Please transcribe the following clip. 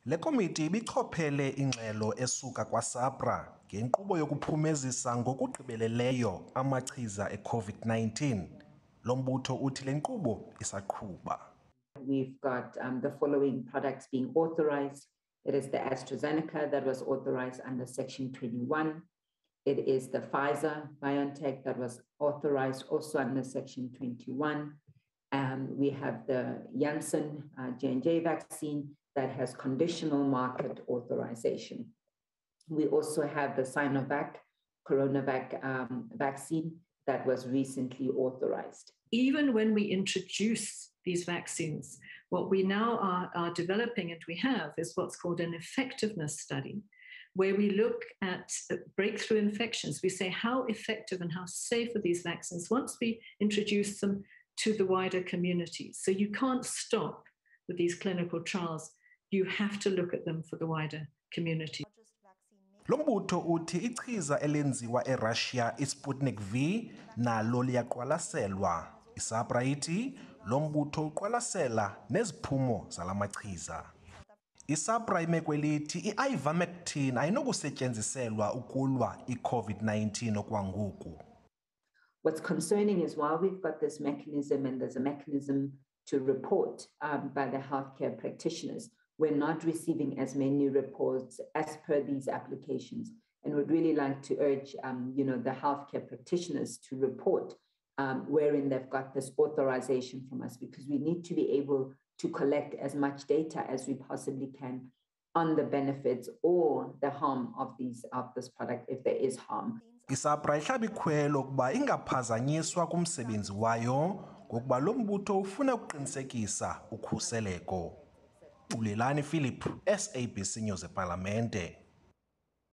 Le komiti ibichophele ingxelo esuka kwa-SAHPRA ngenkqubo yokuphumezisa ngokugqibeleleyo amachiza e-COVID-19. Lo mbutho uthi le nkqubo isaqhuba. We've got the following products being authorized. It is the AstraZeneca that was authorized under Section 21. It is the Pfizer-BioNTech that was authorized also under Section 21. We have the Janssen J&J vaccine that has conditional market authorization. We also have the Sinovac Coronavac vaccine that was recently authorized. Even when we introduce these vaccines, what we now are developing and we have is what's called an effectiveness study, where we look at breakthrough infections. We say how effective and how safe are these vaccines once we introduce them to the wider community. So you can't stop with these clinical trials. You have to look at them for the wider community. Lo mbutho uthi ichiza elenziwa eRussia iSputnik V nalo liyaqwalaselwa. I-SAPRA ithi lo mbutho uqwalasela neziphumo zala machiza. I-SAPRA imeko elithi i-ivermectin ayinokusetyenziselwa ukulwa i-COVID-19 okwangoku. What's concerning is while we've got this mechanism and there's a mechanism to report by the healthcare practitioners, we're not receiving as many reports as per these applications. And we'd really like to urge, the healthcare practitioners to report wherein they've got this authorization from us, because we need to be able to collect as much data as we possibly can on the benefits or the harm of this product, if there is harm. I-SAPRA ihlaba ikhwelo ukuba ingaphazanyiswa kumsebenzi wayo ngokuba lo mbutho ufuna ukuqinisekisa ukhuseleko. Ulelani Philip, SABC News ePalamente.